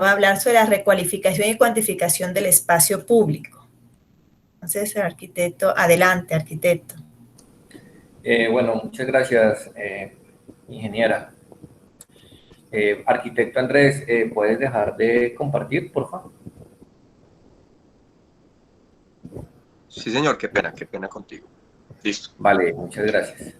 va a hablar sobre la recualificación y cuantificación del espacio público. Entonces, el arquitecto, adelante, arquitecto. Bueno, muchas gracias, ingeniera. Arquitecto Andrés, ¿puedes dejar de compartir, por favor? Sí, señor, qué pena contigo. Listo. Vale, muchas gracias.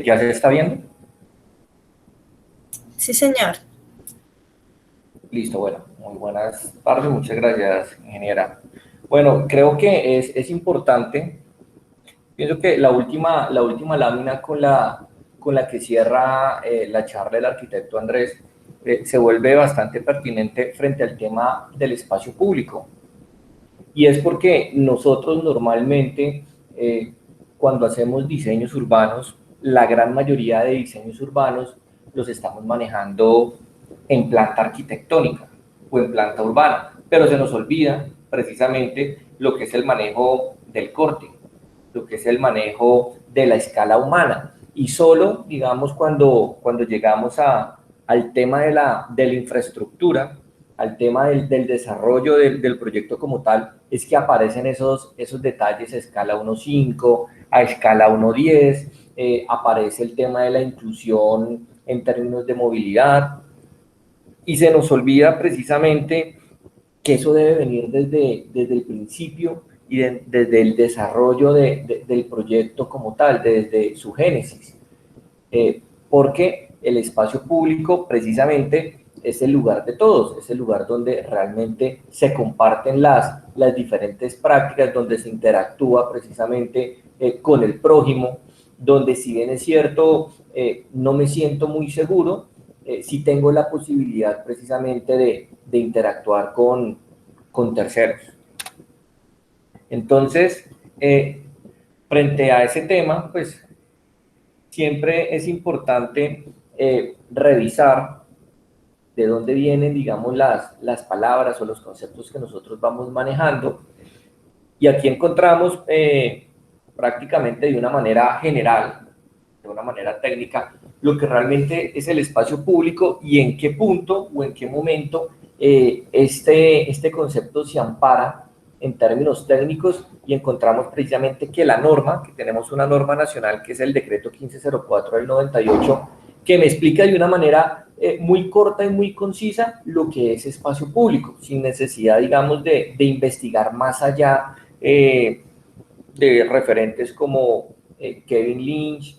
¿Ya se está viendo? Sí, señor. Listo, bueno, muy buenas tardes, muchas gracias, ingeniera. Bueno, creo que es importante, pienso que la última lámina con la que cierra la charla del arquitecto Andrés se vuelve bastante pertinente frente al tema del espacio público. Y es porque nosotros normalmente, cuando hacemos diseños urbanos, la gran mayoría de diseños urbanos los estamos manejando en planta arquitectónica o en planta urbana, pero se nos olvida precisamente lo que es el manejo del corte, lo que es el manejo de la escala humana. Y solo, digamos, cuando llegamos al tema de la infraestructura, al tema del desarrollo del proyecto como tal, es que aparecen esos detalles a escala 1.5, a escala 1.10, aparece el tema de la inclusión en términos de movilidad, y se nos olvida precisamente que eso debe venir desde el principio y desde el desarrollo del proyecto como tal, desde su génesis. Porque el espacio público precisamente es el lugar de todos, es el lugar donde realmente se comparten las diferentes prácticas, donde se interactúa precisamente con el prójimo, donde si bien es cierto, no me siento muy seguro, sí tengo la posibilidad precisamente de interactuar con terceros. Entonces, frente a ese tema, pues siempre es importante revisar de dónde vienen, digamos, las palabras o los conceptos que nosotros vamos manejando. Y aquí encontramos prácticamente de una manera general, de una manera técnica, lo que realmente es el espacio público y en qué punto o en qué momento este concepto se ampara en términos técnicos, y encontramos precisamente que la norma, que tenemos una norma nacional que es el decreto 1504 del 98, que me explica de una manera muy corta y muy concisa lo que es espacio público, sin necesidad, digamos, de investigar más allá de referentes como Kevin Lynch,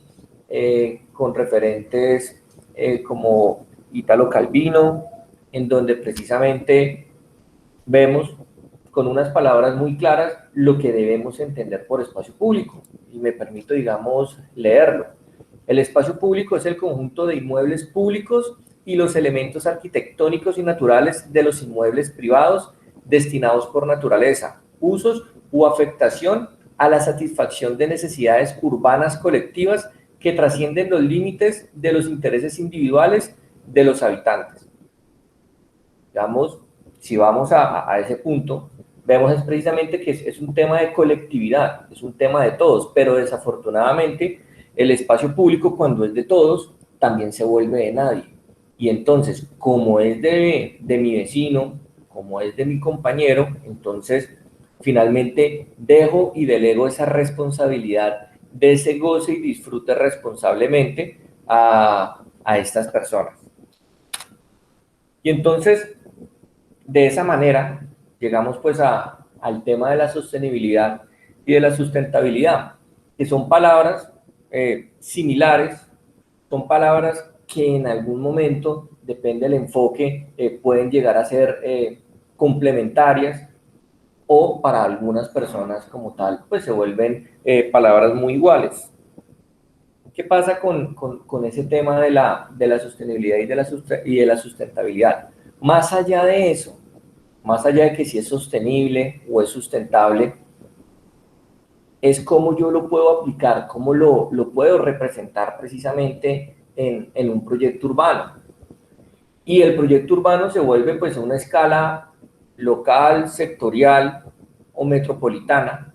con referentes como Italo Calvino, en donde precisamente vemos con unas palabras muy claras lo que debemos entender por espacio público. Y me permito, digamos, leerlo. El espacio público es el conjunto de inmuebles públicos y los elementos arquitectónicos y naturales de los inmuebles privados destinados por naturaleza, usos u afectación a la satisfacción de necesidades urbanas colectivas que trascienden los límites de los intereses individuales de los habitantes. Digamos, si vamos a ese punto, vemos es precisamente que es un tema de colectividad, es un tema de todos, pero desafortunadamente el espacio público, cuando es de todos, también se vuelve de nadie. Y entonces, como es de mi vecino, como es de mi compañero, entonces finalmente dejo y delego esa responsabilidad de ese goce y disfrute responsablemente a estas personas. Y entonces, de esa manera, llegamos pues al tema de la sostenibilidad y de la sustentabilidad, que son palabras similares, son palabras que en algún momento, depende del enfoque, pueden llegar a ser complementarias, o para algunas personas como tal, pues se vuelven palabras muy iguales. ¿Qué pasa con ese tema de la sostenibilidad y de la sustentabilidad? Más allá de eso, más allá de que si es sostenible o es sustentable, es cómo yo lo puedo aplicar, cómo lo puedo representar precisamente en un proyecto urbano. Y el proyecto urbano se vuelve pues a una escala local, sectorial o metropolitana,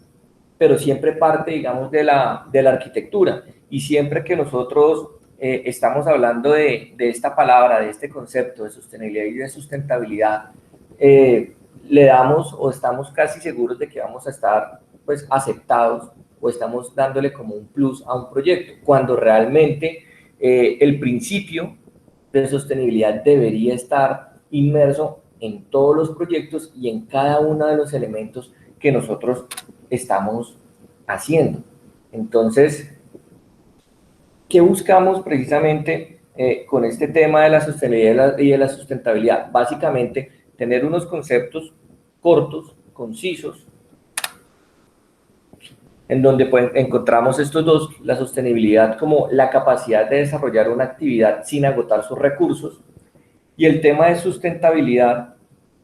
pero siempre parte, digamos, de la arquitectura. Y siempre que nosotros estamos hablando de esta palabra, de este concepto de sostenibilidad y de sustentabilidad, le damos o estamos casi seguros de que vamos a estar pues aceptados o estamos dándole como un plus a un proyecto, cuando realmente el principio de sostenibilidad debería estar inmerso en todos los proyectos y en cada uno de los elementos que nosotros estamos haciendo. Entonces, ¿qué buscamos precisamente con este tema de la sostenibilidad y de la sustentabilidad? Básicamente, tener unos conceptos cortos, concisos, en donde pues, encontramos estos dos, la sostenibilidad como la capacidad de desarrollar una actividad sin agotar sus recursos, y el tema de sustentabilidad,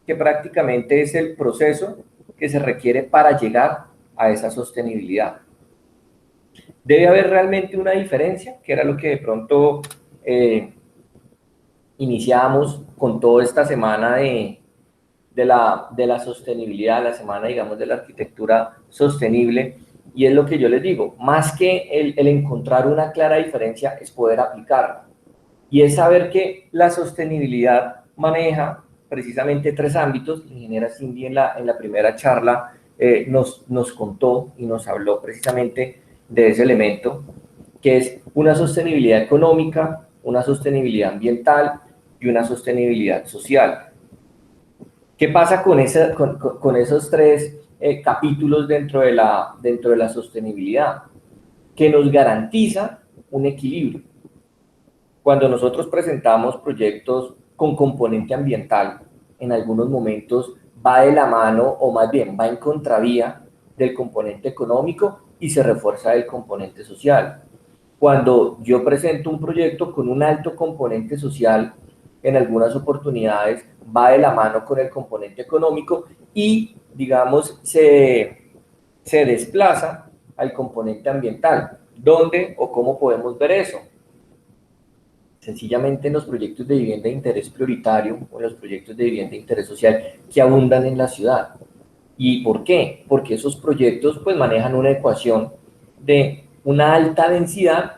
que prácticamente es el proceso que se requiere para llegar a esa sostenibilidad. Debe haber realmente una diferencia, que era lo que de pronto iniciamos con toda esta semana de la sostenibilidad, la semana, digamos, de la arquitectura sostenible, y es lo que yo les digo, más que el encontrar una clara diferencia, es poder aplicarla. Y es saber que la sostenibilidad maneja precisamente tres ámbitos. La ingeniera Cindy en la primera charla nos contó y nos habló precisamente de ese elemento, que es una sostenibilidad económica, una sostenibilidad ambiental y una sostenibilidad social. ¿Qué pasa con esos tres capítulos dentro de la sostenibilidad? Que nos garantiza un equilibrio. Cuando nosotros presentamos proyectos con componente ambiental, en algunos momentos va de la mano, o más bien va en contravía del componente económico y se refuerza el componente social. Cuando yo presento un proyecto con un alto componente social, en algunas oportunidades va de la mano con el componente económico y, digamos, se desplaza al componente ambiental. ¿Dónde o cómo podemos ver eso? Sencillamente en los proyectos de vivienda de interés prioritario o en los proyectos de vivienda de interés social que abundan en la ciudad. ¿Y por qué? Porque esos proyectos pues manejan una ecuación de una alta densidad,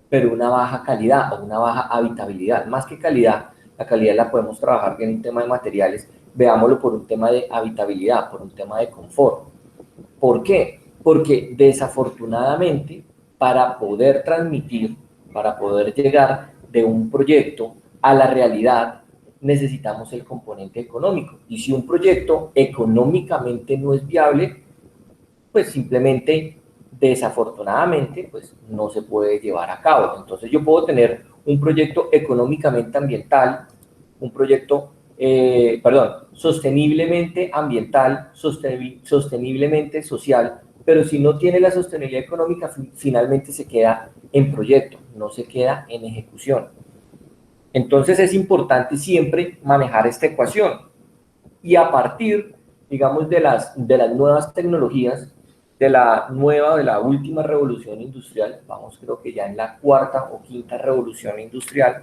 pero una baja calidad o una baja habitabilidad. Más que calidad, la calidad la podemos trabajar bien en tema de materiales, veámoslo por un tema de habitabilidad, por un tema de confort. ¿Por qué? Porque desafortunadamente, para poder transmitir, para poder llegar de un proyecto a la realidad, necesitamos el componente económico. Y si un proyecto económicamente no es viable, pues simplemente, desafortunadamente, pues no se puede llevar a cabo. Entonces yo puedo tener un proyecto económicamente ambiental, un proyecto, sosteniblemente ambiental, sosteniblemente social, pero si no tiene la sostenibilidad económica, finalmente se queda en proyecto, no se queda en ejecución. Entonces es importante siempre manejar esta ecuación y a partir, digamos, de las nuevas tecnologías, de la última revolución industrial, vamos creo que ya en la cuarta o quinta revolución industrial,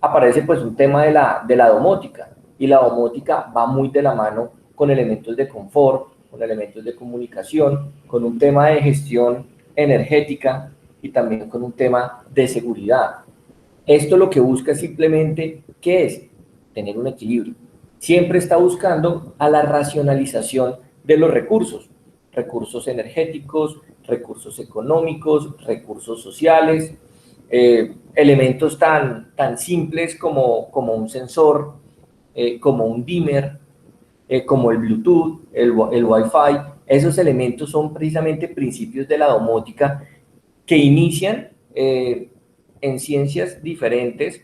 aparece pues un tema de la domótica, y la domótica va muy de la mano con elementos de confort, con elementos de comunicación, con un tema de gestión energética y también con un tema de seguridad. Esto lo que busca simplemente, ¿qué es? Tener un equilibrio. Siempre está buscando a la racionalización de los recursos energéticos, recursos económicos, recursos sociales, elementos tan simples como un sensor, como un dimmer, como el Bluetooth, el Wi-Fi. Esos elementos son precisamente principios de la domótica que inician en ciencias diferentes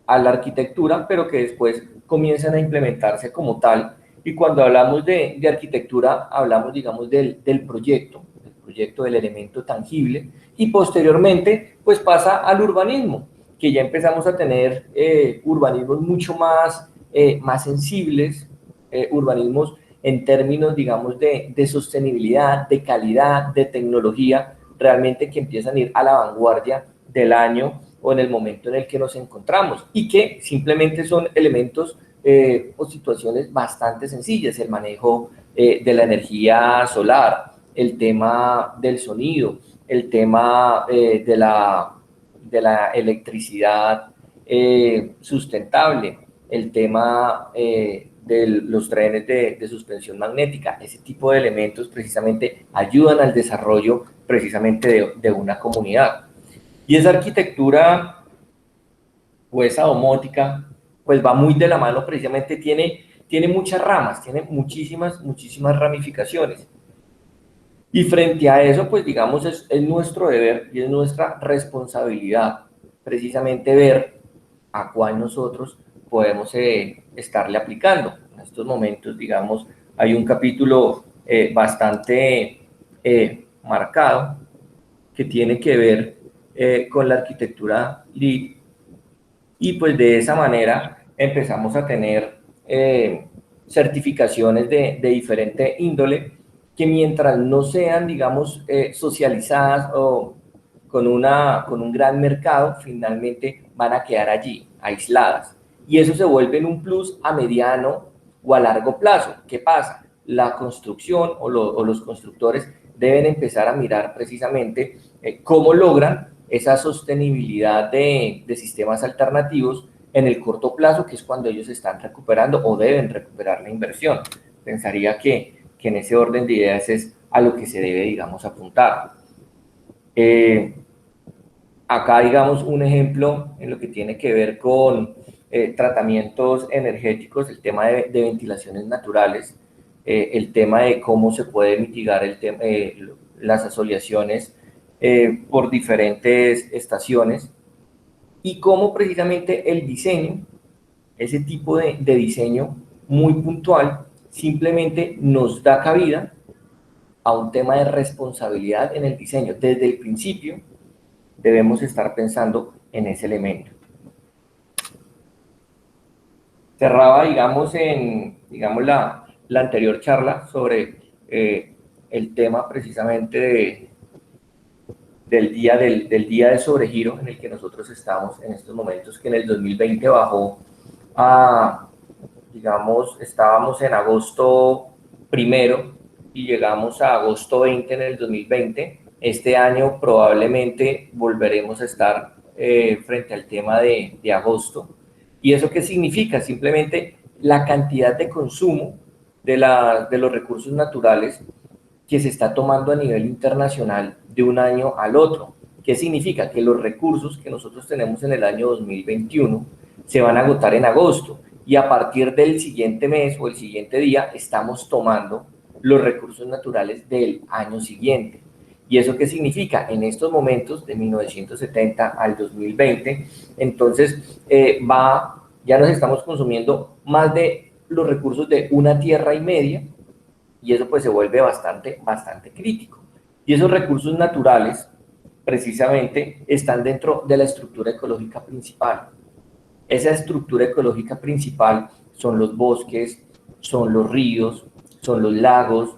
a la arquitectura, pero que después comienzan a implementarse como tal. Y cuando hablamos de arquitectura, hablamos, digamos, del proyecto, del elemento tangible, y posteriormente, pues pasa al urbanismo, que ya empezamos a tener urbanismos mucho más sensibles, urbanismos en términos, digamos, de sostenibilidad, de calidad, de tecnología, realmente que empiezan a ir a la vanguardia del año o en el momento en el que nos encontramos, y que simplemente son elementos o situaciones bastante sencillas: el manejo de la energía solar, el tema del sonido, el tema de la electricidad sustentable, el tema de los trenes de suspensión magnética. Ese tipo de elementos precisamente ayudan al desarrollo precisamente de una comunidad. Y esa arquitectura o esa domótica pues va muy de la mano, precisamente tiene muchas ramas, tiene muchísimas ramificaciones. Y frente a eso, pues digamos, es nuestro deber y es nuestra responsabilidad precisamente ver a cuál nosotros podemos estarle aplicando. En estos momentos, digamos, hay un capítulo bastante marcado que tiene que ver con la arquitectura LEED, y pues de esa manera empezamos a tener certificaciones de diferente índole, que mientras no sean, digamos, socializadas o con un gran mercado, finalmente van a quedar allí, aisladas. Y eso se vuelve un plus a mediano o a largo plazo. ¿Qué pasa? La construcción o los constructores deben empezar a mirar precisamente cómo logran esa sostenibilidad de sistemas alternativos en el corto plazo, que es cuando ellos están recuperando o deben recuperar la inversión. Pensaría que en ese orden de ideas es a lo que se debe, digamos, apuntar. Acá, digamos, un ejemplo en lo que tiene que ver con tratamientos energéticos, el tema de ventilaciones naturales, el tema de cómo se puede mitigar las asolaciones por diferentes estaciones, y cómo precisamente el diseño, ese tipo de diseño muy puntual, simplemente nos da cabida a un tema de responsabilidad en el diseño. Desde el principio debemos estar pensando en ese elemento. Cerraba, digamos, la anterior charla sobre el tema precisamente del día de sobregiro en el que nosotros estamos en estos momentos, que en el 2020 bajó a, digamos, estábamos en agosto 1 y llegamos a agosto 20 en el 2020. Este año probablemente volveremos a estar frente al tema de agosto. ¿Y eso qué significa? Simplemente la cantidad de consumo de los recursos naturales que se está tomando a nivel internacional de un año al otro. ¿Qué significa? Que los recursos que nosotros tenemos en el año 2021 se van a agotar en agosto, y a partir del siguiente mes o el siguiente día estamos tomando los recursos naturales del año siguiente. ¿Y eso qué significa? En estos momentos, de 1970 al 2020, entonces ya nos estamos consumiendo más de los recursos de una tierra y media, y eso pues se vuelve bastante crítico. Y esos recursos naturales precisamente están dentro de la estructura ecológica principal. Esa estructura ecológica principal son los bosques, son los ríos, son los lagos,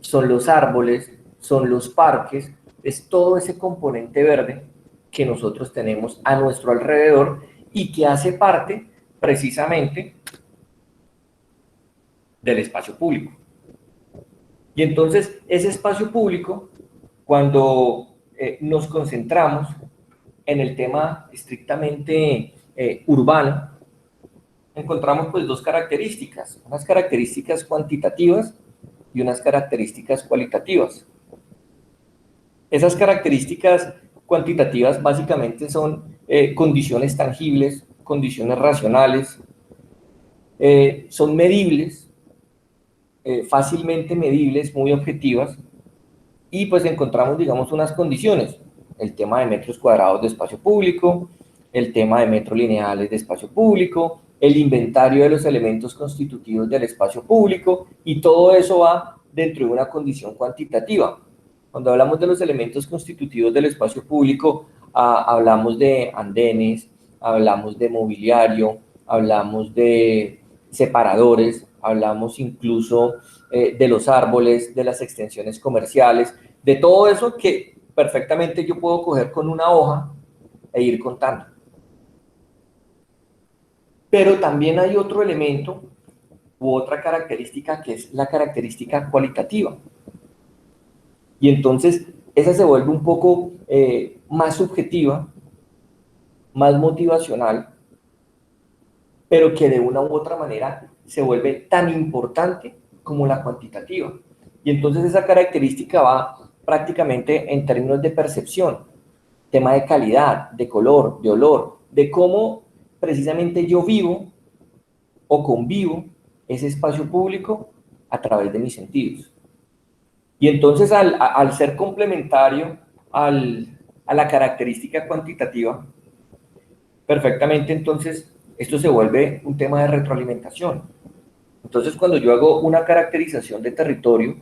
son los árboles, son los parques, es todo ese componente verde que nosotros tenemos a nuestro alrededor y que hace parte precisamente del espacio público. Y entonces ese espacio público, cuando nos concentramos en el tema estrictamente urbano, encontramos pues dos características, unas características cuantitativas y unas características cualitativas. Esas características cuantitativas básicamente son condiciones tangibles, condiciones racionales, son medibles, fácilmente medibles, muy objetivas, y pues encontramos, digamos, unas condiciones: el tema de metros cuadrados de espacio público, el tema de metros lineales de espacio público, el inventario de los elementos constitutivos del espacio público, y todo eso va dentro de una condición cuantitativa. Cuando hablamos de los elementos constitutivos del espacio público, hablamos de andenes, hablamos de mobiliario, hablamos de separadores, hablamos incluso de los árboles, de las extensiones comerciales, de todo eso que perfectamente yo puedo coger con una hoja e ir contando. Pero también hay otro elemento u otra característica que es la característica cualitativa. Y entonces esa se vuelve un poco más subjetiva, más motivacional, pero que de una u otra manera se vuelve tan importante como la cuantitativa. Y entonces esa característica va prácticamente en términos de percepción, tema de calidad, de color, de olor, de cómo precisamente yo vivo o convivo ese espacio público a través de mis sentidos. Y entonces al ser complementario a la característica cuantitativa, perfectamente entonces esto se vuelve un tema de retroalimentación. Entonces cuando yo hago una caracterización de territorio,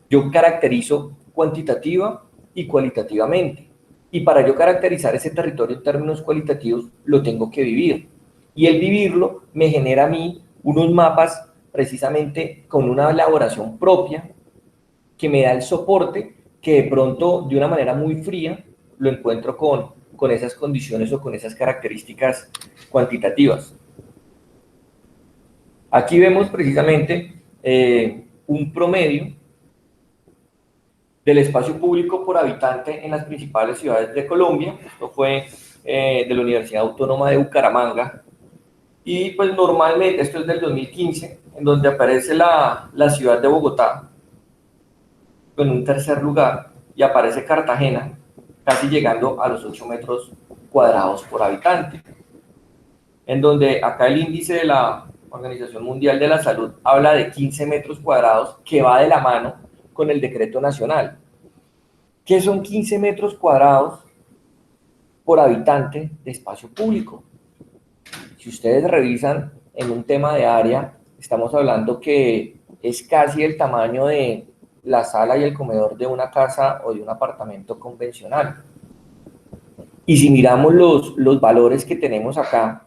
yo caracterizo cuantitativa y cualitativamente. Y para yo caracterizar ese territorio en términos cualitativos, lo tengo que vivir. Y el vivirlo me genera a mí unos mapas precisamente con una elaboración propia que me da el soporte que de pronto de una manera muy fría lo encuentro con esas condiciones o con esas características cuantitativas. Aquí vemos precisamente un promedio del espacio público por habitante en las principales ciudades de Colombia. Esto fue de la Universidad Autónoma de Bucaramanga. Y pues normalmente, esto es del 2015, en donde aparece la ciudad de Bogotá en un tercer lugar y aparece Cartagena casi llegando a los 8 metros cuadrados por habitante. En donde acá el índice de la Organización Mundial de la Salud habla de 15 metros cuadrados que va de la mano con el decreto nacional. ¿Qué son 15 metros cuadrados por habitante de espacio público? Si ustedes revisan en un tema de área, estamos hablando que es casi el tamaño de la sala y el comedor de una casa o de un apartamento convencional. Y si miramos los valores que tenemos acá,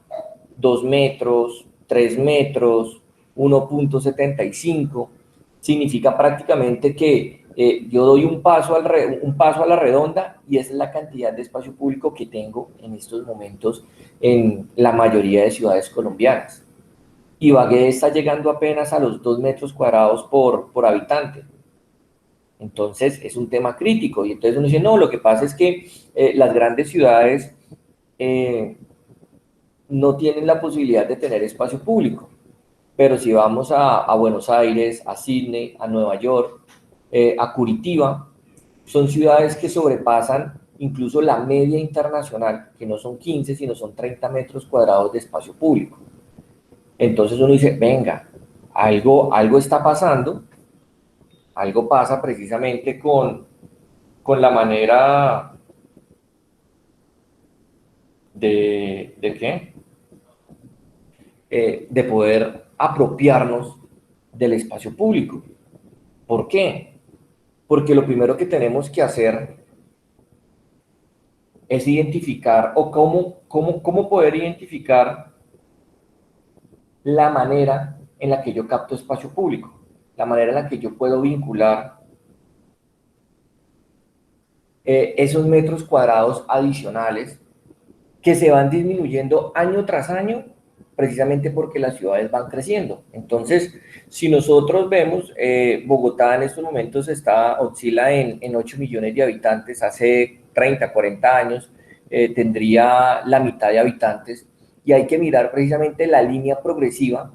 2 metros, 3 metros, 1.75, significa prácticamente que yo doy un paso a la redonda y esa es la cantidad de espacio público que tengo en estos momentos en la mayoría de ciudades colombianas. Ibagué está llegando apenas a los 2 metros cuadrados por habitante. Entonces es un tema crítico y entonces uno dice, no, lo que pasa es que las grandes ciudades no tienen la posibilidad de tener espacio público, pero si vamos a Buenos Aires, a Sydney, a Nueva York, a Curitiba, son ciudades que sobrepasan incluso la media internacional, que no son 15, sino son 30 metros cuadrados de espacio público. Entonces uno dice, venga, algo está pasando, algo pasa precisamente con la manera de ¿qué? De poder apropiarnos del espacio público. ¿Por qué? Porque lo primero que tenemos que hacer es identificar, o cómo poder identificar la manera en la que yo capto espacio público, la manera en la que yo puedo vincular esos metros cuadrados adicionales que se van disminuyendo año tras año, precisamente porque las ciudades van creciendo. Entonces, si nosotros vemos, Bogotá en estos momentos oscila en 8 millones de habitantes, hace 30, 40 años tendría la mitad de habitantes, y hay que mirar precisamente la línea progresiva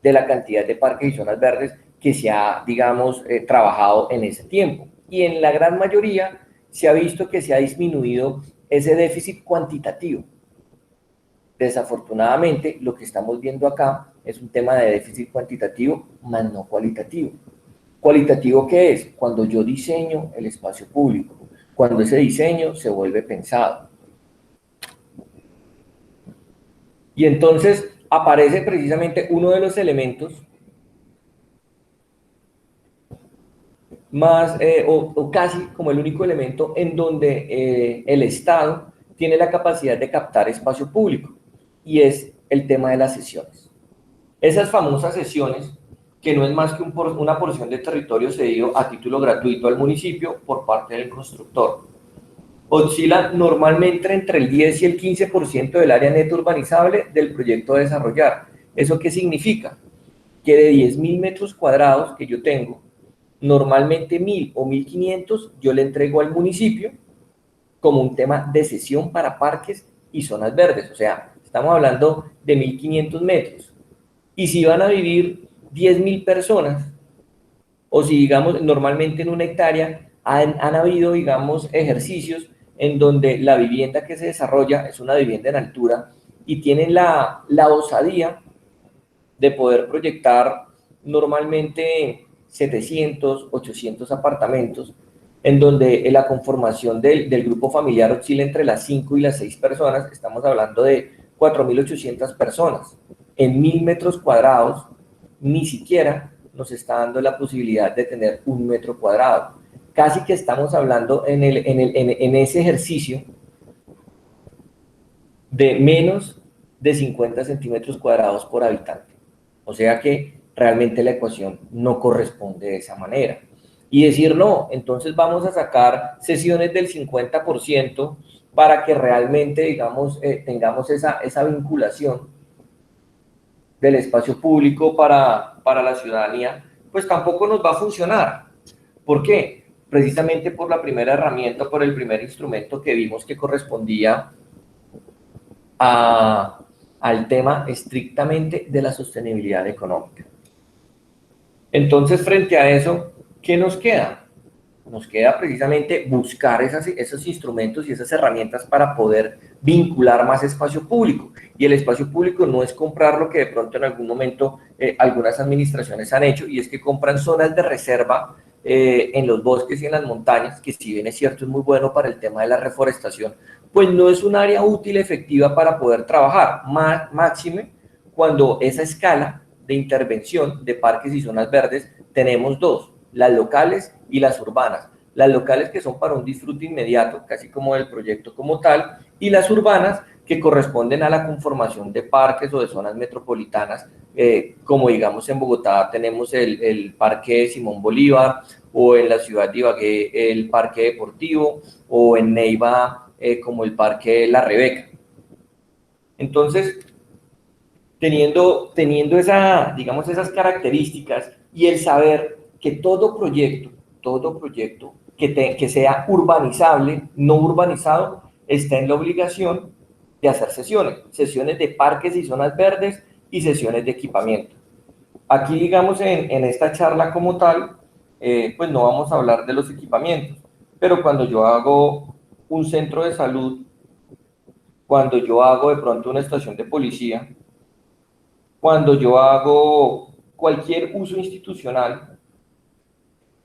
de la cantidad de parques y zonas verdes que se ha, digamos, trabajado en ese tiempo. Y en la gran mayoría se ha visto que se ha disminuido ese déficit cuantitativo. Desafortunadamente, lo que estamos viendo acá es un tema de déficit cuantitativo, más no cualitativo. ¿Cualitativo qué es? Cuando yo diseño el espacio público, cuando ese diseño se vuelve pensado. Y entonces aparece precisamente uno de los elementos más, o casi como el único elemento en donde el Estado tiene la capacidad de captar espacio público, y es el tema de las cesiones. Esas famosas cesiones, que no es más que una porción de territorio cedido a título gratuito al municipio por parte del constructor, oscila normalmente entre el 10 y el 15% del área neta urbanizable del proyecto a desarrollar. ¿Eso qué significa? Que de 10.000 metros cuadrados que yo tengo, normalmente 1.000 o 1.500 yo le entrego al municipio como un tema de cesión para parques y zonas verdes. O sea, estamos hablando de 1.500 metros. Y si van a vivir 10.000 personas, o si digamos normalmente en una hectárea, han habido, digamos, ejercicios en donde la vivienda que se desarrolla es una vivienda en altura y tienen la osadía de poder proyectar normalmente 700, 800 apartamentos, en donde la conformación del grupo familiar oscila entre las 5 y las 6 personas. Estamos hablando de 4.800 personas. En 1.000 metros cuadrados, ni siquiera nos está dando la posibilidad de tener 1 metro cuadrado. Casi que estamos hablando en ese ejercicio de menos de 50 centímetros cuadrados por habitante. O sea que realmente la ecuación no corresponde de esa manera. Y decir, no, entonces vamos a sacar sesiones del 50% para que realmente, digamos, tengamos esa vinculación del espacio público para la ciudadanía, pues tampoco nos va a funcionar. ¿Por qué? Precisamente por la primera herramienta, por el primer instrumento que vimos que correspondía al tema estrictamente de la sostenibilidad económica. Entonces, frente a eso, ¿qué nos queda? Nos queda precisamente buscar esos instrumentos y esas herramientas para poder vincular más espacio público. Y el espacio público no es comprar lo que de pronto en algún momento algunas administraciones han hecho, y es que compran zonas de reserva en los bosques y en las montañas, que si bien es cierto es muy bueno para el tema de la reforestación, pues no es un área útil, efectiva para poder trabajar, máxime cuando esa escala de intervención de parques y zonas verdes tenemos dos: las locales y las urbanas. Las locales, que son para un disfrute inmediato, casi como del proyecto como tal, y las urbanas, que corresponden a la conformación de parques o de zonas metropolitanas, como digamos en Bogotá tenemos el Parque Simón Bolívar, o en la ciudad de Ibagué el Parque Deportivo, o en Neiva como el Parque La Rebeca. Entonces, teniendo digamos, esas características y el saber que todo proyecto que sea urbanizable, no urbanizado, está en la obligación de hacer sesiones de parques y zonas verdes y sesiones de equipamiento. Aquí, digamos, en esta charla como tal, pues no vamos a hablar de los equipamientos, pero cuando yo hago un centro de salud, cuando yo hago de pronto una estación de policía, cuando yo hago cualquier uso institucional,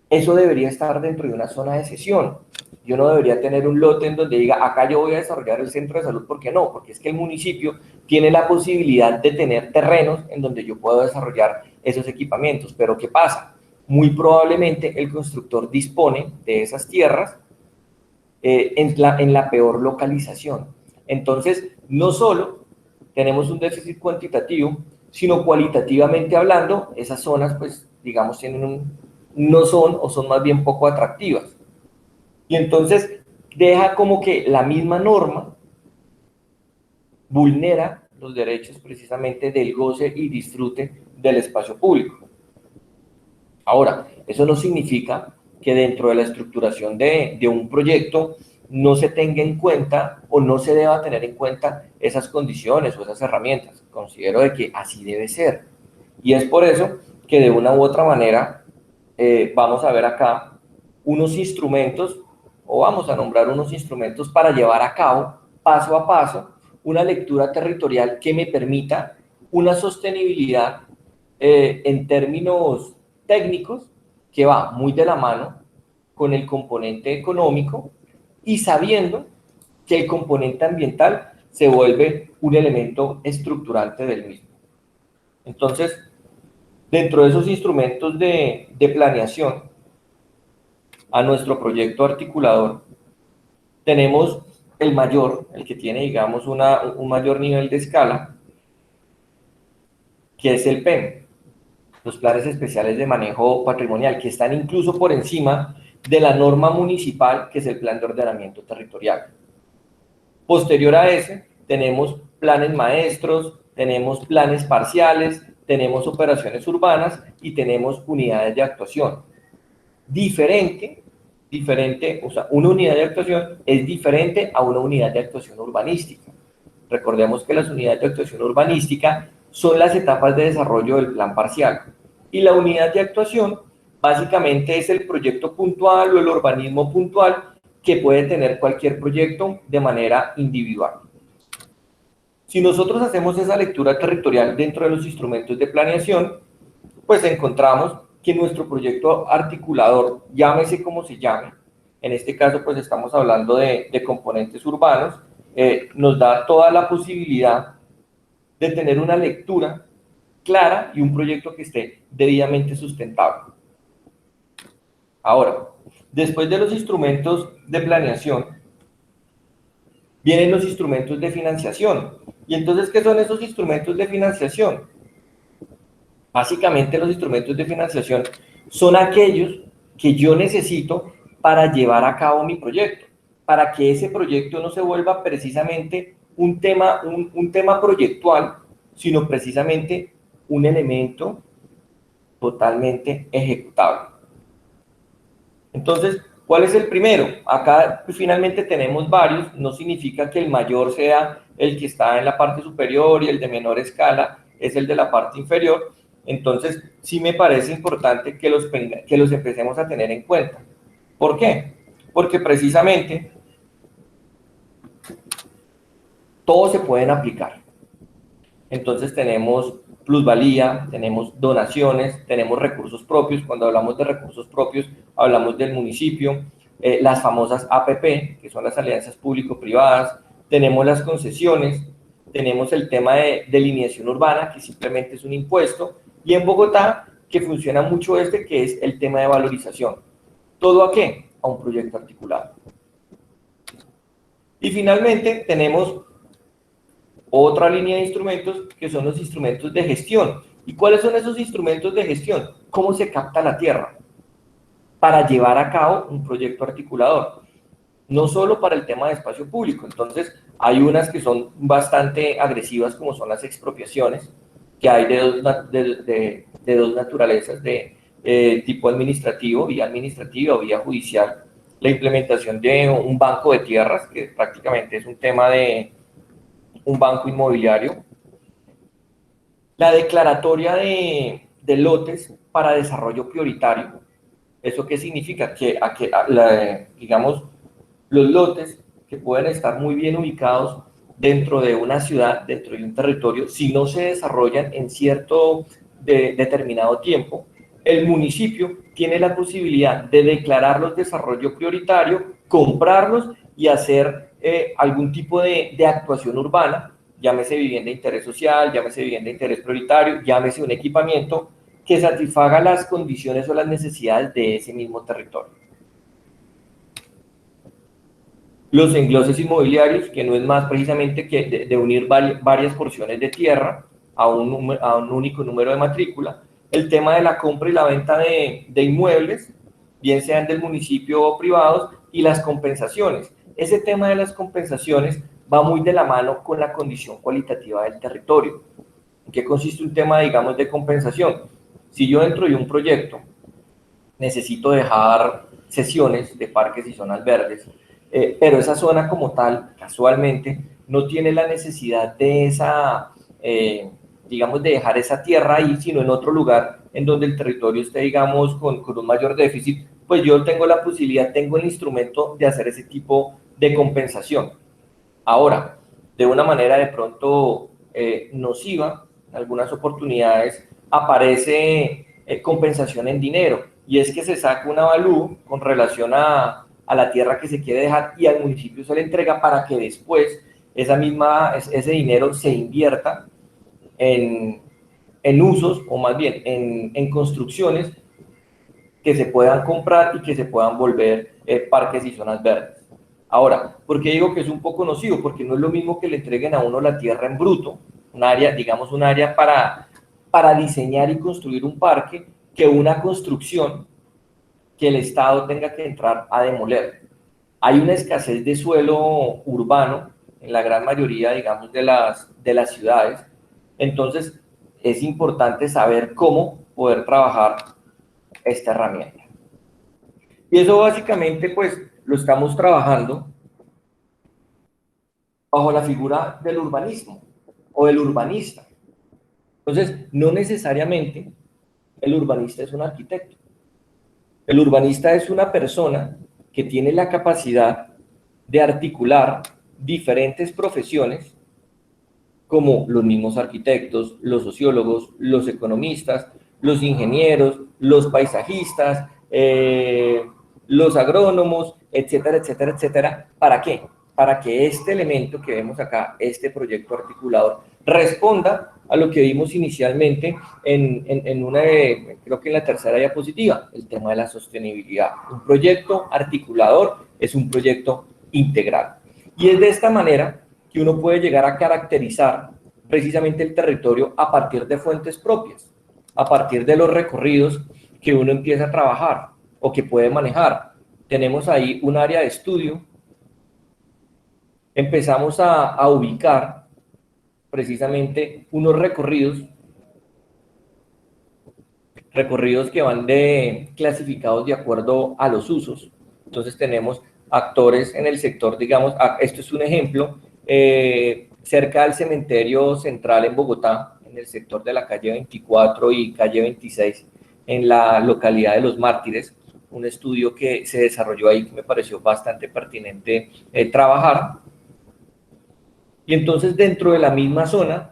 eso debería estar dentro de una zona de cesión. Yo no debería tener un lote en donde diga, acá yo voy a desarrollar el centro de salud. ¿Por qué no? Porque es que el municipio tiene la posibilidad de tener terrenos en donde yo puedo desarrollar esos equipamientos. Pero ¿qué pasa? Muy probablemente el constructor dispone de esas tierras en la peor localización. Entonces, no solo tenemos un déficit cuantitativo, sino cualitativamente hablando, esas zonas, pues, digamos, no son, o son más bien poco atractivas. Y entonces deja como que la misma norma vulnera los derechos precisamente del goce y disfrute del espacio público. Ahora, eso no significa que dentro de la estructuración de un proyecto no se tenga en cuenta o no se deba tener en cuenta esas condiciones o esas herramientas. Considero de que así debe ser. Y es por eso que de una u otra manera vamos a ver acá unos instrumentos, o vamos a nombrar unos instrumentos para llevar a cabo paso a paso una lectura territorial que me permita una sostenibilidad en términos técnicos que va muy de la mano con el componente económico, y sabiendo que el componente ambiental se vuelve un elemento estructurante del mismo. Entonces, dentro de esos instrumentos de planeación, a nuestro proyecto articulador, tenemos el mayor, el que tiene, digamos, un mayor nivel de escala, que es el PEM, los planes especiales de manejo patrimonial, que están incluso por encima de la norma municipal, que es el plan de ordenamiento territorial. Posterior a ese, tenemos planes maestros, tenemos planes parciales, tenemos operaciones urbanas y tenemos unidades de actuación. Diferente, o sea, una unidad de actuación es diferente a una unidad de actuación urbanística. Recordemos que las unidades de actuación urbanística son las etapas de desarrollo del plan parcial. Y la unidad de actuación básicamente es el proyecto puntual o el urbanismo puntual que puede tener cualquier proyecto de manera individual. Si nosotros hacemos esa lectura territorial dentro de los instrumentos de planeación, pues encontramos que nuestro proyecto articulador, llámese como se llame, en este caso pues estamos hablando de componentes urbanos, nos da toda la posibilidad de tener una lectura clara y un proyecto que esté debidamente sustentable. Ahora, después de los instrumentos de planeación, vienen los instrumentos de financiación. ¿Y entonces qué son esos instrumentos de financiación? Básicamente los instrumentos de financiación son aquellos que yo necesito para llevar a cabo mi proyecto, para que ese proyecto no se vuelva precisamente un tema proyectual, sino precisamente un elemento totalmente ejecutable. Entonces, ¿cuál es el primero? Acá finalmente tenemos varios, no significa que el mayor sea el que está en la parte superior y el de menor escala es el de la parte inferior. Entonces, sí me parece importante que los empecemos a tener en cuenta. ¿Por qué? Porque precisamente todos se pueden aplicar. Entonces tenemos plusvalía, tenemos donaciones, tenemos recursos propios. Cuando hablamos de recursos propios, hablamos del municipio, las famosas APP, que son las alianzas público-privadas, tenemos las concesiones, tenemos el tema de delineación urbana, que simplemente es un impuesto, y en Bogotá, que funciona mucho que es el tema de valorización. ¿Todo a qué? A un proyecto articulado. Y finalmente tenemos otra línea de instrumentos que son los instrumentos de gestión. ¿Y cuáles son esos instrumentos de gestión? ¿Cómo se capta la tierra para llevar a cabo un proyecto articulador? No solo para el tema de espacio público. Entonces, hay unas que son bastante agresivas, como son las expropiaciones, que hay de dos naturalezas, de tipo administrativo, vía administrativa o vía judicial. La implementación de un banco de tierras, que prácticamente es un tema de un banco inmobiliario. La declaratoria de lotes para desarrollo prioritario. ¿Eso qué significa? Que digamos, los lotes que pueden estar muy bien ubicados dentro de una ciudad, dentro de un territorio, si no se desarrollan en cierto determinado tiempo, el municipio tiene la posibilidad de declararlos desarrollo prioritario, comprarlos y hacer algún tipo de actuación urbana, llámese vivienda de interés social, llámese vivienda de interés prioritario, llámese un equipamiento que satisfaga las condiciones o las necesidades de ese mismo territorio. Los engloses inmobiliarios, que no es más precisamente que de unir varias porciones de tierra a un único número de matrícula. El tema de la compra y la venta de inmuebles, bien sean del municipio o privados, y las compensaciones. Ese tema de las compensaciones va muy de la mano con la condición cualitativa del territorio. ¿En qué consiste un tema, digamos, de compensación? Si yo dentro de un proyecto necesito dejar sesiones de parques y zonas verdes, pero esa zona como tal, casualmente, no tiene la necesidad de digamos, de dejar esa tierra ahí, sino en otro lugar en donde el territorio esté, digamos, con un mayor déficit, pues yo tengo la posibilidad, tengo el instrumento de hacer ese tipo de compensación. Ahora, de una manera de pronto nociva, en algunas oportunidades aparece compensación en dinero, y es que se saca un avalúo con relación a la tierra que se quiere dejar y al municipio se le entrega para que después ese dinero se invierta en usos, o más bien en construcciones que se puedan comprar y que se puedan volver parques y zonas verdes. Ahora, ¿por qué digo que es un poco nocivo? Porque no es lo mismo que le entreguen a uno la tierra en bruto, un área, digamos un área para para diseñar y construir un parque que una construcción que el Estado tenga que entrar a demoler. Hay una escasez de suelo urbano en la gran mayoría, digamos, de las ciudades. Entonces, es importante saber cómo poder trabajar esta herramienta. Y eso básicamente, pues, lo estamos trabajando bajo la figura del urbanismo o del urbanista. Entonces, no necesariamente el urbanista es un arquitecto. El urbanista es una persona que tiene la capacidad de articular diferentes profesiones, como los mismos arquitectos, los sociólogos, los economistas, los ingenieros, los paisajistas, los agrónomos, etcétera, etcétera, etcétera. ¿Para qué? Para que este elemento que vemos acá, este proyecto articulador, responda a lo que vimos inicialmente en una creo que en la tercera diapositiva, el tema de la sostenibilidad. Un proyecto articulador es un proyecto integral. Y es de esta manera que uno puede llegar a caracterizar precisamente el territorio a partir de fuentes propias, a partir de los recorridos que uno empieza a trabajar o que puede manejar. Tenemos ahí un área de estudio. Empezamos a ubicar precisamente unos recorridos que van clasificados de acuerdo a los usos. Entonces tenemos actores en el sector, digamos, esto es un ejemplo, cerca del cementerio central en Bogotá, en el sector de la calle 24 y calle 26, en la localidad de Los Mártires, un estudio que se desarrolló ahí que me pareció bastante pertinente trabajar. Y entonces dentro de la misma zona,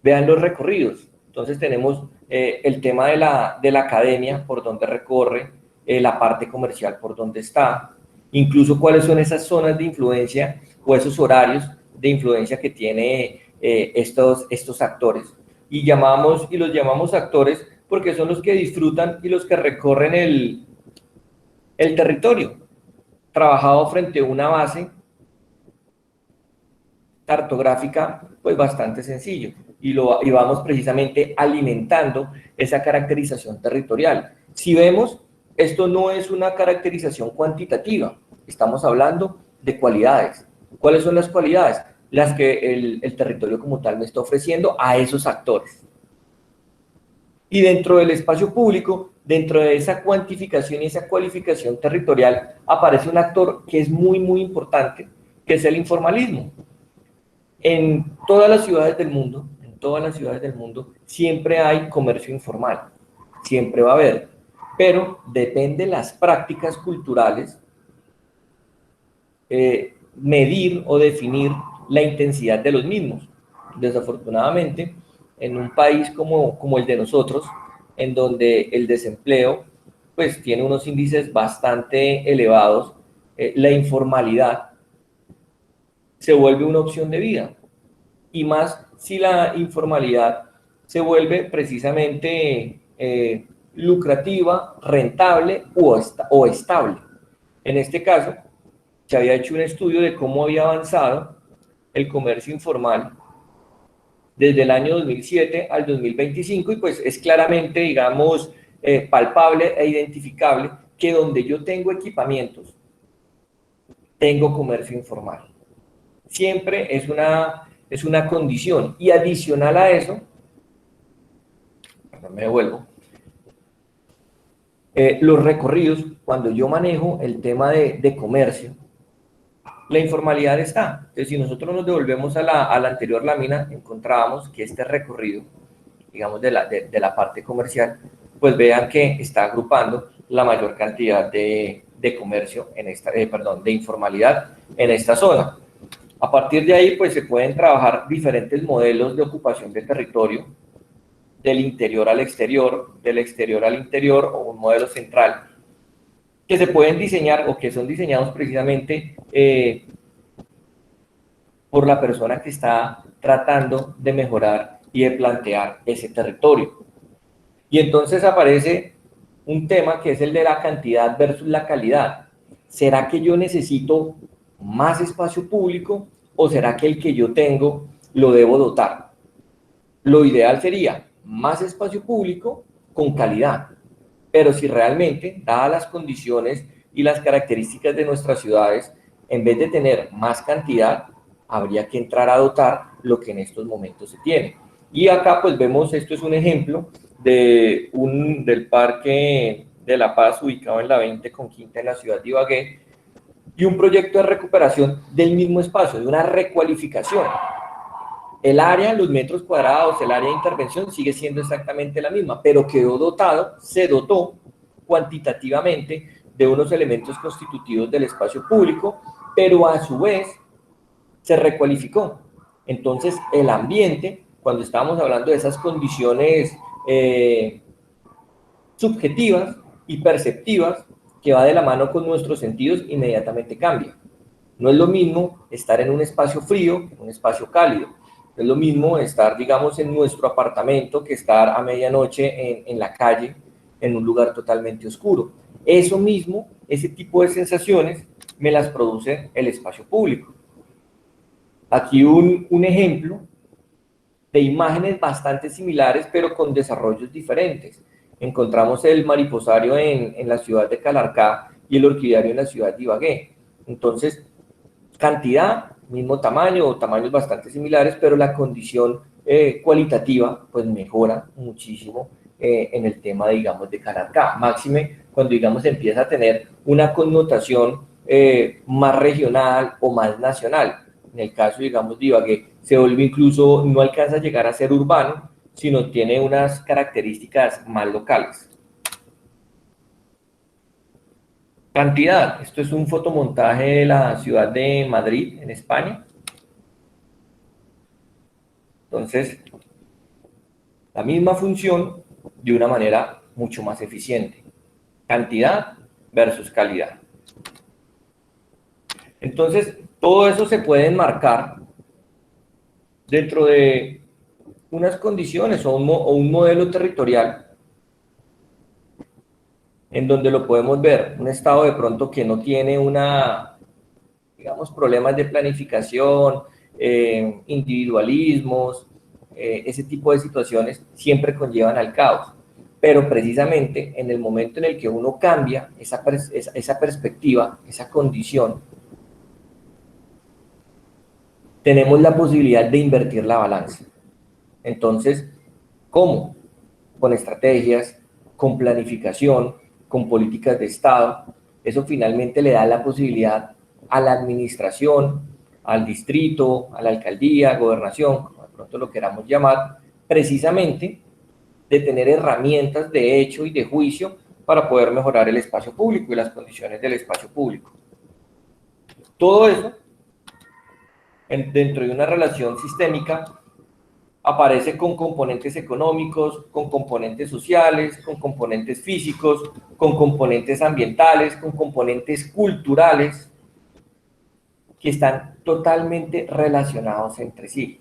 vean los recorridos. Entonces tenemos el tema de la academia, por donde recorre, la parte comercial, por donde está, incluso cuáles son esas zonas de influencia o esos horarios de influencia que tiene estos actores. Y los llamamos actores porque son los que disfrutan y los que recorren el territorio, trabajado frente a una base cartográfica, pues bastante sencillo, y vamos precisamente alimentando esa caracterización territorial. Si vemos, esto no es una caracterización cuantitativa, estamos hablando de cualidades. ¿Cuáles son las cualidades? Las que el territorio como tal me está ofreciendo a esos actores. Y dentro del espacio público, dentro de esa cuantificación y esa cualificación territorial, aparece un actor que es muy, muy importante, que es el informalismo. En todas las ciudades del mundo, siempre hay comercio informal, siempre va a haber, pero depende de las prácticas culturales, medir o definir la intensidad de los mismos. Desafortunadamente, en un país como el de nosotros, en donde el desempleo pues tiene unos índices bastante elevados, la informalidad se vuelve una opción de vida, y más si la informalidad se vuelve precisamente lucrativa, rentable o estable. En este caso, se había hecho un estudio de cómo había avanzado el comercio informal desde el año 2007 al 2025, y pues es claramente, digamos, palpable e identificable que donde yo tengo equipamientos, tengo comercio informal. Siempre es una condición, y adicional a eso, me devuelvo, los recorridos, cuando yo manejo el tema de comercio, la informalidad está. Entonces, si nosotros nos devolvemos a la anterior lámina, encontrábamos que este recorrido, digamos, de la parte comercial, pues vean que está agrupando la mayor cantidad de comercio, de informalidad en esta zona. A partir de ahí, pues se pueden trabajar diferentes modelos de ocupación de territorio, del interior al exterior, del exterior al interior, o un modelo central, que se pueden diseñar o que son diseñados precisamente por la persona que está tratando de mejorar y de plantear ese territorio. Y entonces aparece un tema que es el de la cantidad versus la calidad. ¿Será que yo necesito más espacio público o será que el que yo tengo lo debo dotar? Lo ideal sería más espacio público con calidad. Pero si realmente, dadas las condiciones y las características de nuestras ciudades, en vez de tener más cantidad, habría que entrar a dotar lo que en estos momentos se tiene. Y acá pues vemos, esto es un ejemplo del Parque de La Paz, ubicado en la 20 con Quinta en la ciudad de Ibagué, y un proyecto de recuperación del mismo espacio, de una recualificación. El área, los metros cuadrados, el área de intervención sigue siendo exactamente la misma, pero quedó dotado, se dotó cuantitativamente de unos elementos constitutivos del espacio público, pero a su vez se recualificó. Entonces, el ambiente, cuando estábamos hablando de esas condiciones subjetivas y perceptivas, que va de la mano con nuestros sentidos, inmediatamente cambia. No es lo mismo estar en un espacio frío que en un espacio cálido. No es lo mismo estar, digamos, en nuestro apartamento que estar a medianoche en la calle, en un lugar totalmente oscuro. Eso mismo, ese tipo de sensaciones, me las produce el espacio público. Aquí un ejemplo de imágenes bastante similares, pero con desarrollos diferentes. Encontramos el mariposario en la ciudad de Calarcá y el orquidiario en la ciudad de Ibagué. Entonces, cantidad, mismo tamaño o tamaños bastante similares, pero la condición cualitativa pues mejora muchísimo en el tema, digamos, de Calarcá. Máxime cuando, digamos, empieza a tener una connotación más regional o más nacional. En el caso, digamos, de Ibagué, se vuelve incluso, no alcanza a llegar a ser urbano, sino tiene unas características más locales. Cantidad, esto es un fotomontaje de la ciudad de Madrid, en España. Entonces, la misma función de una manera mucho más eficiente. Cantidad versus calidad. Entonces, todo eso se puede enmarcar dentro de unas condiciones o un modelo territorial en donde lo podemos ver, un estado de pronto que no tiene digamos, problemas de planificación, individualismos, ese tipo de situaciones siempre conllevan al caos. Pero precisamente en el momento en el que uno cambia esa perspectiva, esa condición, tenemos la posibilidad de invertir la balanza. Entonces, ¿cómo? Con estrategias, con planificación, con políticas de Estado. Eso finalmente le da la posibilidad a la administración, al distrito, a la alcaldía, gobernación, como de pronto lo queramos llamar, precisamente de tener herramientas de hecho y de juicio para poder mejorar el espacio público y las condiciones del espacio público. Todo eso, dentro de una relación sistémica, aparece con componentes económicos, con componentes sociales, con componentes físicos, con componentes ambientales, con componentes culturales, que están totalmente relacionados entre sí.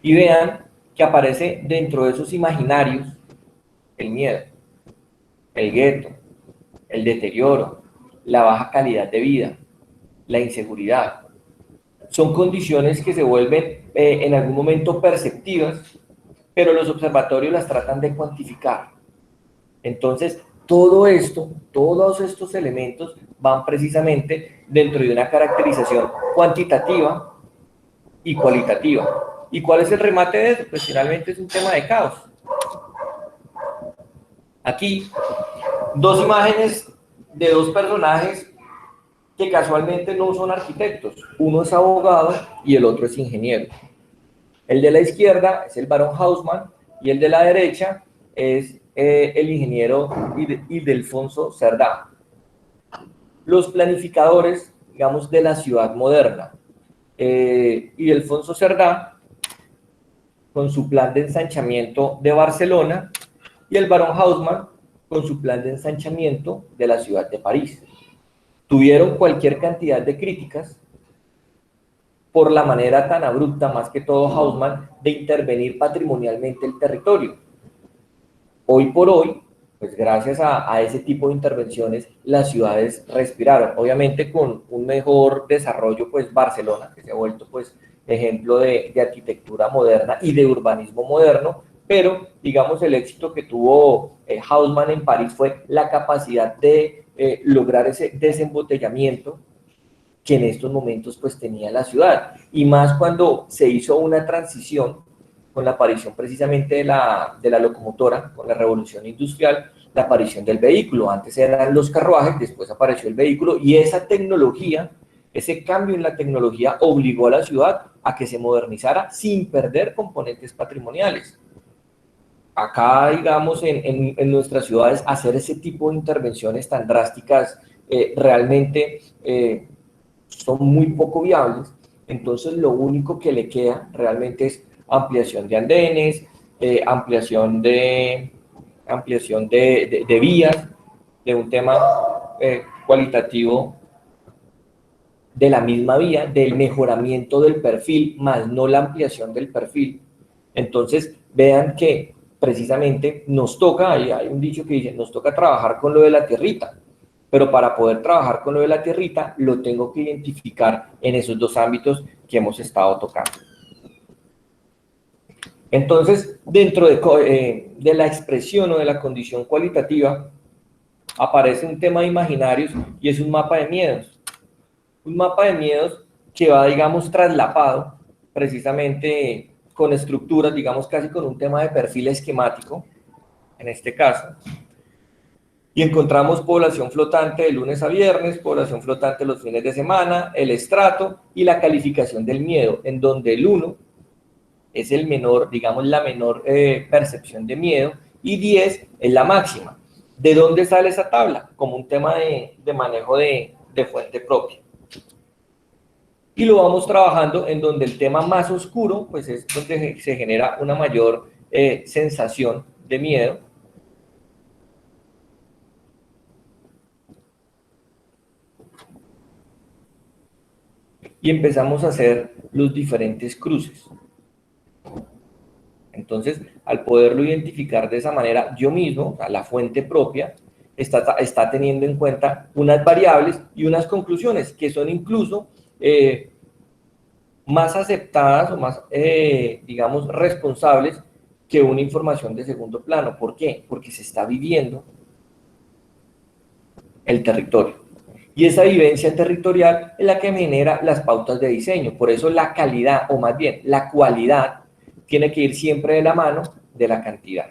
Y vean que aparece dentro de esos imaginarios el miedo, el gueto, el deterioro, la baja calidad de vida, la inseguridad. Son condiciones que se vuelven en algún momento perceptivas, pero los observatorios las tratan de cuantificar. Entonces, todo esto, todos estos elementos van precisamente dentro de una caracterización cuantitativa y cualitativa. ¿Y cuál es el remate de eso? Pues finalmente es un tema de caos. Aquí, dos imágenes de dos personajes que casualmente no son arquitectos. Uno es abogado y el otro es ingeniero. El de la izquierda es el barón Haussmann y el de la derecha es el ingeniero Ildefonso Cerdá. Los planificadores, digamos, de la ciudad moderna. Ildefonso Cerdá, con su plan de ensanchamiento de Barcelona, y el barón Haussmann, con su plan de ensanchamiento de la ciudad de París. Tuvieron cualquier cantidad de críticas por la manera tan abrupta, más que todo Haussmann, de intervenir patrimonialmente el territorio. Hoy por hoy, pues gracias a ese tipo de intervenciones, las ciudades respiraron. Obviamente con un mejor desarrollo, pues Barcelona, que se ha vuelto pues ejemplo de arquitectura moderna y de urbanismo moderno, pero digamos el éxito que tuvo Haussmann en París fue la capacidad de lograr ese desembotellamiento que en estos momentos pues tenía la ciudad, y más cuando se hizo una transición con la aparición precisamente de la locomotora, con la revolución industrial, la aparición del vehículo. Antes eran los carruajes, después apareció el vehículo, y esa tecnología, ese cambio en la tecnología obligó a la ciudad a que se modernizara sin perder componentes patrimoniales. Acá, digamos, en nuestras ciudades, hacer ese tipo de intervenciones tan drásticas realmente son muy poco viables. Entonces lo único que le queda realmente es ampliación de andenes, ampliación de vías, de un tema cualitativo de la misma vía, del mejoramiento del perfil, más no la ampliación del perfil. Entonces vean que precisamente nos toca, hay un dicho que dice, nos toca trabajar con lo de la tierrita, pero para poder trabajar con lo de la tierrita, lo tengo que identificar en esos dos ámbitos que hemos estado tocando. Entonces, dentro de la expresión o de la condición cualitativa, aparece un tema de imaginarios y es un mapa de miedos. Un mapa de miedos que va, digamos, traslapado precisamente con estructuras, digamos, casi con un tema de perfil esquemático, en este caso. Y encontramos población flotante de lunes a viernes, población flotante los fines de semana, el estrato y la calificación del miedo, en donde el 1 es el menor, digamos, la menor percepción de miedo, y 10 es la máxima. ¿De dónde sale esa tabla? Como un tema de manejo de fuente propia. Y lo vamos trabajando en donde el tema más oscuro, pues es donde se genera una mayor sensación de miedo. Y empezamos a hacer los diferentes cruces. Entonces, al poderlo identificar de esa manera, yo mismo, o sea, la fuente propia, está teniendo en cuenta unas variables y unas conclusiones que son incluso más aceptadas o más, digamos, responsables que una información de segundo plano. ¿Por qué? Porque se está viviendo el territorio. Y esa vivencia territorial es la que genera las pautas de diseño. Por eso la calidad, o más bien la cualidad, tiene que ir siempre de la mano de la cantidad.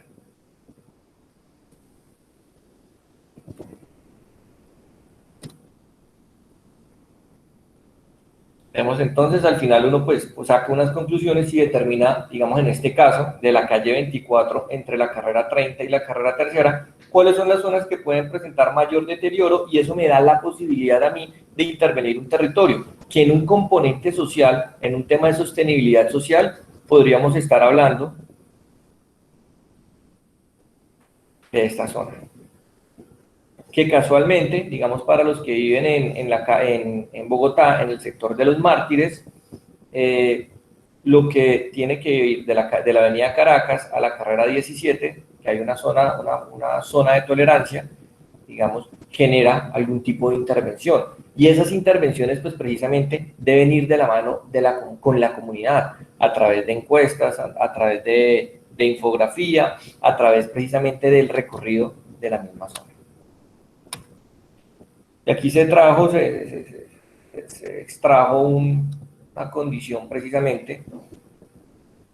Vemos entonces, al final uno pues saca unas conclusiones y determina, digamos en este caso, de la calle 24 entre la carrera 30 y la carrera tercera, cuáles son las zonas que pueden presentar mayor deterioro, y eso me da la posibilidad a mí de intervenir un territorio, que en un componente social, en un tema de sostenibilidad social, podríamos estar hablando de esta zona. Que casualmente, digamos, para los que viven en Bogotá, en el sector de los Mártires, lo que tiene que ir de la avenida Caracas a la carrera 17, que hay una zona de tolerancia, digamos, genera algún tipo de intervención. Y esas intervenciones, pues precisamente, deben ir de la mano con la comunidad, a través de encuestas, a través de infografía, a través precisamente del recorrido de la misma zona. Y aquí se extrajo una condición precisamente,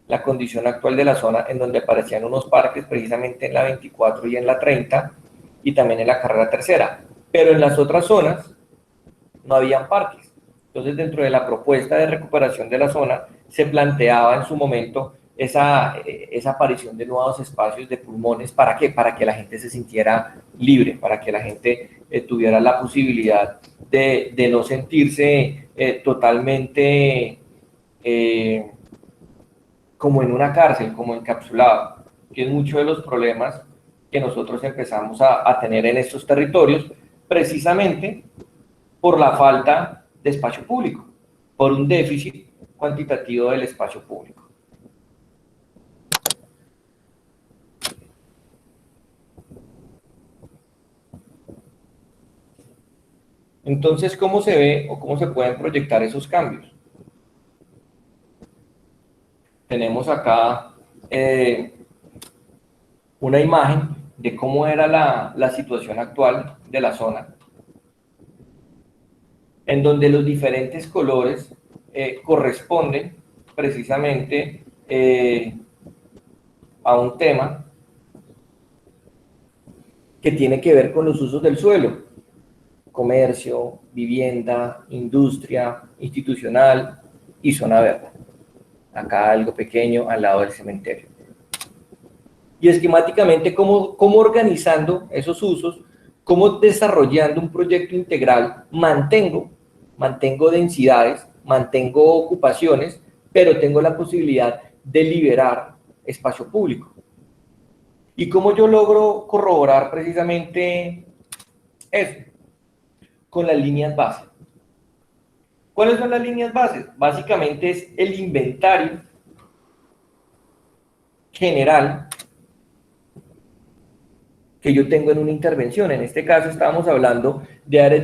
la condición actual de la zona, en donde aparecían unos parques precisamente en la 24 y en la 30, y también en la carrera tercera. Pero en las otras zonas no habían parques. Entonces, dentro de la propuesta de recuperación de la zona, se planteaba en su momento esa aparición de nuevos espacios de pulmones. ¿Para qué? Para que la gente se sintiera libre, para que la gente tuviera la posibilidad de no sentirse totalmente como en una cárcel, como encapsulado, que es mucho de los problemas que nosotros empezamos a tener en estos territorios, precisamente por la falta de espacio público, por un déficit cuantitativo del espacio público. Entonces, ¿cómo se ve o cómo se pueden proyectar esos cambios? Tenemos acá una imagen de cómo era la situación actual de la zona, en donde los diferentes colores corresponden precisamente a un tema que tiene que ver con los usos del suelo: comercio, vivienda, industria, institucional y zona verde. Acá algo pequeño al lado del cementerio. Y esquemáticamente, cómo organizando esos usos, cómo desarrollando un proyecto integral, mantengo densidades, mantengo ocupaciones, pero tengo la posibilidad de liberar espacio público. ¿Y cómo yo logro corroborar precisamente eso? Con las líneas base. ¿Cuáles son las líneas bases? Básicamente es el inventario general que yo tengo en una intervención. En este caso estábamos hablando de un área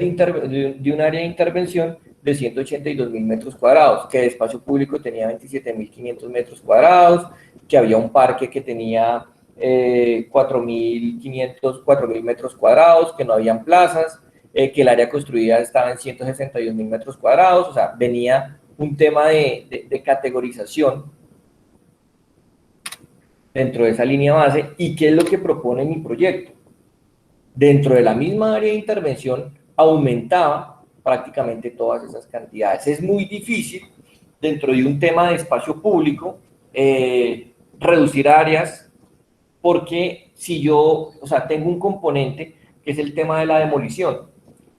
de intervención de 182.000 metros cuadrados, que de espacio público tenía 27.500 metros cuadrados, que había un parque que tenía 4.000 metros cuadrados, que no habían plazas, que el área construida estaba en 161.000 metros cuadrados. O sea, venía un tema de categorización dentro de esa línea base. ¿Y qué es lo que propone mi proyecto? Dentro de la misma área de intervención aumentaba prácticamente todas esas cantidades. Es muy difícil, dentro de un tema de espacio público, reducir áreas, porque si yo, tengo un componente que es el tema de la demolición.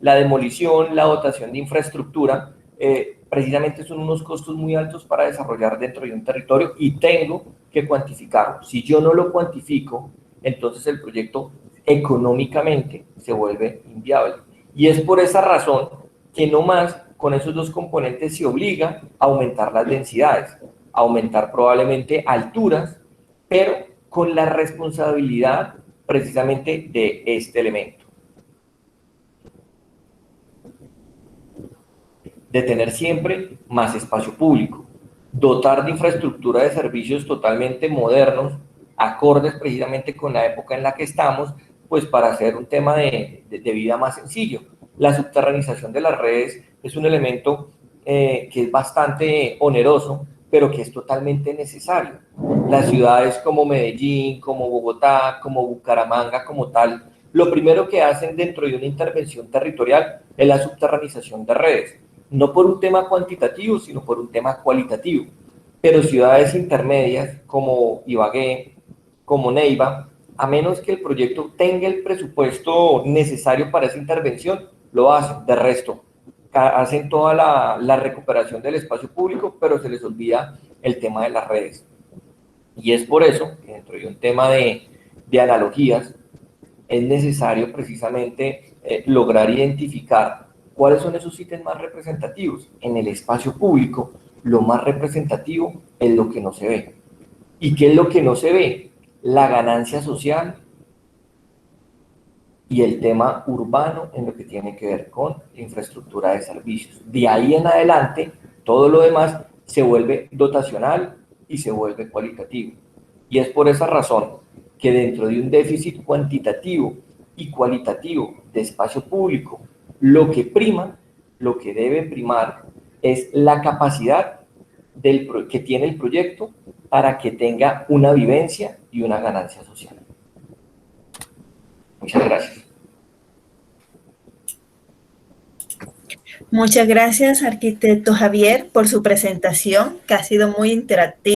La demolición, la dotación de infraestructura, precisamente son unos costos muy altos para desarrollar dentro de un territorio y tengo que cuantificarlo. Si yo no lo cuantifico, entonces el proyecto económicamente se vuelve inviable. Y es por esa razón que no más con esos dos componentes se obliga a aumentar las densidades, a aumentar probablemente alturas, pero con la responsabilidad precisamente de este elemento. De tener siempre más espacio público, dotar de infraestructura de servicios totalmente modernos, acordes precisamente con la época en la que estamos, pues para hacer un tema de vida más sencillo. La subterranización de las redes es un elemento que es bastante oneroso, pero que es totalmente necesario. Las ciudades como Medellín, como Bogotá, como Bucaramanga, como tal, lo primero que hacen dentro de una intervención territorial es la subterranización de redes. No por un tema cuantitativo, sino por un tema cualitativo. Pero ciudades intermedias como Ibagué, como Neiva, a menos que el proyecto tenga el presupuesto necesario para esa intervención, lo hacen. De resto, hacen toda la recuperación del espacio público, pero se les olvida el tema de las redes. Y es por eso que dentro de un tema de analogías, es necesario precisamente lograr identificar cuáles son esos ítems más representativos. En el espacio público, lo más representativo es lo que no se ve. ¿Y qué es lo que no se ve? La ganancia social y el tema urbano en lo que tiene que ver con la infraestructura de servicios. De ahí en adelante, todo lo demás se vuelve dotacional y se vuelve cualitativo. Y es por esa razón que dentro de un déficit cuantitativo y cualitativo de espacio público, lo que prima, lo que debe primar es la capacidad que tiene el proyecto para que tenga una vivencia y una ganancia social. Muchas gracias. Muchas gracias, arquitecto Javier, por su presentación, que ha sido muy interactiva.